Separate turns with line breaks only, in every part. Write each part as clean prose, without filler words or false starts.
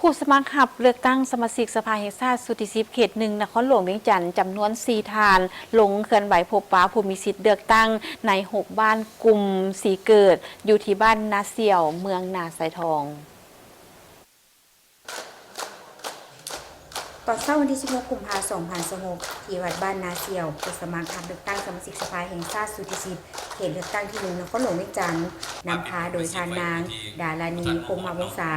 ผู้สมัครรับเลือกตั้งสมาชิกสภาแห่งชาติสุทธิสิบเขตหนึ่งนครหลวงเวียงจันทร์จำนวน4ทานลงเคลื่อนไหวพบปะผู้มีสิทธิ์เลือกตั้งใน6บ้านกลุ่มสีเกิดอยู่ที่บ้านนาเสี่ยวเมืองนาไซทอง
ตอนเช้าวันที่16 กุมภาพันธ์ 2026ที่วัดบ้านนาเสี่ยวผู้สมัครรับเลือกตั้งสมาชิกสภาแห่งชาติสุทธิสิบเขตเลือกตั้งที่1นครหลวงเวียงจันทร์นำพาโดยทานนางดารานีพรหมวงศา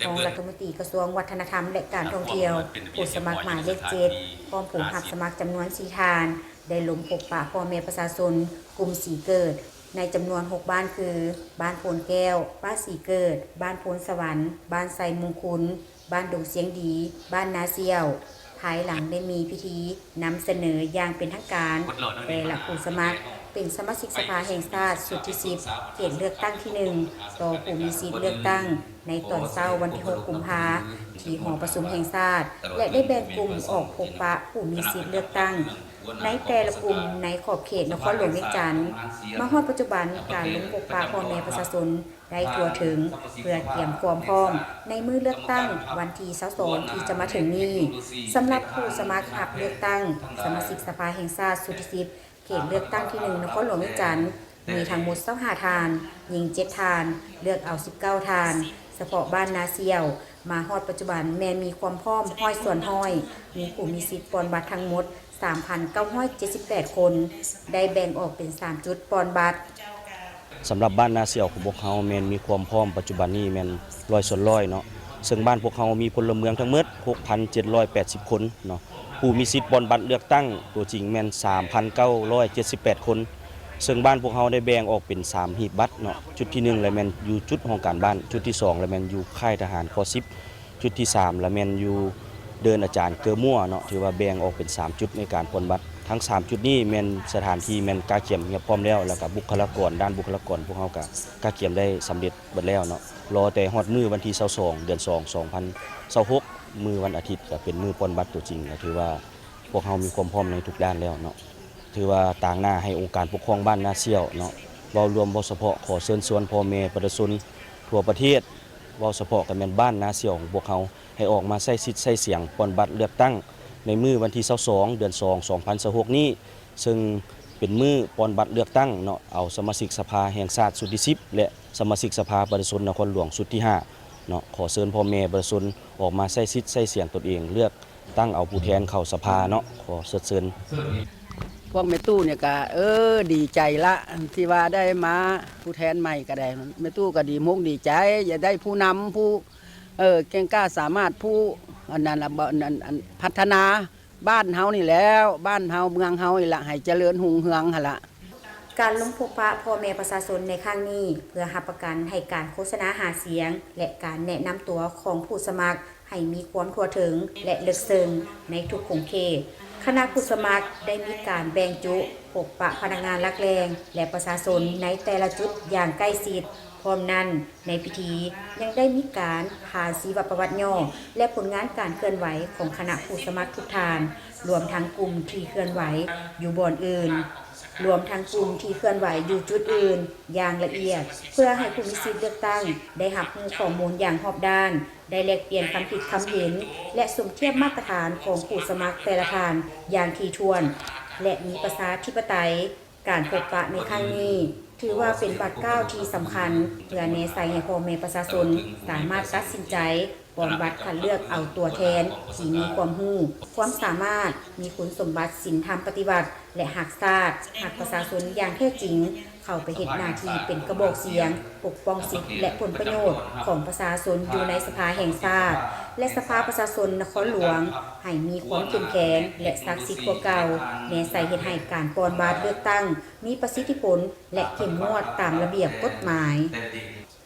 รองรัฐมนตรีกระทรวงวัฒนธรรมและการท่องเที่ยวผู้สมัครหมายเลข7พร้อมผู้รับสมัครจำนวน4ทานได้ลงพบปะพ่อแม่ประชาชนกลุ่มสีเกิดในจำนวน6บ้านคือบ้านโพนแก้วบ้านสีเกิดบ้านโพนสวรรค์บ้านไซมงคุลบ้านดงเสียงดีบ้านนาเสี่ยวภายหลังได้มีพิธีนำเสนออย่างเป็นทางการแต่ละผู้สมัครเป็นสมาชิกสภาแห่งชาติสุทธิสิบเขตเลือกตั้งที่1ต่อผู้มีสิทธิ์เลือกตั้งในตอนเช้าวันที่6 กุมภาพันธ์ที่หอประชุมแห่งชาติและได้แบ่งกลุ่มออกพบปะผู้มีสิทธิ์เลือกตั้งในแต่ละกลุ่มในขอบเขตนครหลวงเวียงจันทร์มาฮอดปัจจุบันการลงพบปะพ่อแม่ประชาชนได้ทั่วถึงเพื่อเตรียมความพร้อมในมื้อเลือกตั้งวันที่22ที่จะมาถึงนี้สำหรับผู้สมัครรับเลือกตั้งสมาชิกสภาแห่งชาติสุทธิสิบเขตเลือกตั้งที่1นครหลวงเวียงจันทร์มีทั้งหมด25ทานหญิง7ทานเลือกเอา19ทานเฉพาะบ้านนาเสี่ยวมาฮอดปัจจุบันแม้มีความพร้อมห้อยส่วนห้อยมีผู้มีสิทธิ์ปอนบัตรทั้งหมด 3,978 คนได้แบ่งออกเป็น3จุดปอนบัตร
สำหรับบ้านนาเสี่ยวของพวกเขาแมนมีความพร้อมปัจจุบันนี้แมน100%เนาะซึ่งบ้านพวกเขามีพลเมืองทั้งหมด 6,780 คนเนาะผู้มีสิทธิ์ปอนบัตรเลือกตั้งตัวจริงแมน 3,978 คนซึ่งบ้านพวกเขาได้แบ่งออกเป็น3หีบบัตรเนาะจุดที่1แล้วแมนอยู่จุดห้องการบ้านจุดที่2แล้วแมนอยู่ค่ายทหารคอ10จุดที่3แล้วแมนอยู่เดินอาจารย์เกอมั่วเนาะถือว่าแบ่งออกเป็น3จุดในการปนบัตรทั้ง3จุดนี้แม่นสถานที่แม่นกาเขียมเงียบพร้อมแล้วแล้วก็บุคลากรด้านบุคลากรพวกเฮาก็กาเขียมได้สำเร็จเบิดแล้วเนาะรอแต่ฮอดมื้อวันที่22เดือน2 2026มื้อวันอาทิตย์ก็เป็นมื้อปนบัตรตัวจริงก็ถือว่าพวกเฮามีความพร้อมในทุกด้านแล้วเนาะถือว่าต่างหน้าให้องค์การปกครองบ้านนาเสี่ยวเนาะเว้ารวมบ่เฉพาะขอเชิญชวนพ่อแม่ประชาชนทั่วประเทศเว้าเฉพาะกันแม่นบ้านนาเสี่ยวของพวกเฮาให้ออกมาใช้สิทธิ์ใช้เสียงปนบัตรเลือกตั้งในมื้อวันที่22เดือน2 2026นี้ซึ่งเป็นมื้อปอนบัตรเลือกตั้งเนาะเอาสมาชิกสภาแห่งชาติสุทธิสิบและสมาชิกสภาประชาชนนครหลวงสุทธิ5เนาะขอเชิญพ่อแม่ประชาชนออกมาใช้สิทธิ์ใช้เสียงตนเองเลือกตั้งเอาผู้แทนเข้าสภาเนาะขอเชิญ
พวกแม่ตู้เนี่ยก็ดีใจละที่ว่าได้มาผู้แทนใหม่ก็ได้แม่ตู้ก็ดีมุกดีใจอย่าได้ผู้นำผู้เก่งกล้าสามารถผู้อันนั้นพัฒนาบ้านเฮานี่แล้วบ้านเฮาเมืองเฮานี่ละให้เจริญหุ่งเฮืองหั่นละ
การลงพบปะพ่อแม่ประชาชนในครั้งนี้เพื่อรับประกันให้การโฆษณาหาเสียงและการแนะนำตัวของผู้สมัครให้มีความทั่วถึงและลึกซึ้งในทุกขงเขตคณะผู้สมัครได้มีการแบ่งจุพบปะพนักงานหลักแหล่งและประชาชนในแต่ละจุดอย่างใกล้ชิดพร้อมนั้นในพิธียังได้มีการผ่านชีวประวัติย่อและผลงานการเคลื่อนไหวของคณะผู้สมัครทุกท่านรวมทั้งกลุ่มที่เคลื่อนไหวอยู่บ่อนอื่นรวมทั้งกลุ่มที่เคลื่อนไหวอยู่จุดอื่นอย่างละเอียดเพื่อให้ผู้มีสิทธิเลือกตั้งได้รับรู้ข้อมูลอย่างรอบด้านได้แลกเปลี่ยนความคิดความเห็นและสมเทียบมาตรฐานของผู้สมัครแต่ละท่านอย่างถี่ถ้วนและมีประชาธิปไตยการพบปะในครั้งนี้ถือว่าเป็นบัตรก้าวที่สำคัญเพื่อแนใส่ให้พ่อแม่ประชาชนสามารถตัดสินใจปอนบัตรคัดเลือกเอาตัวแทนที่มีความรู้ความสามารถมีคุณสมบัติศีลธรรมปฏิบัติและหักชาติหักประชาชนอย่างแท้จริงเข้าไปเฮ็ดหน้าที่เป็นกระบอกเสียงปกป้องสิทธิและผลประโยชน์ของประชาชนอยู่ในสภาแห่งชาติและสภาประชาชนนครหลวงให้มีความเข้มแข็งและศักดิ์สิทธิ์กว่าเก่าแนใส่เฮ็ดให้การปอนบัตรเลือกตั้งมีประสิทธิผลและเข้มงวดตามระเบียบกฎหมาย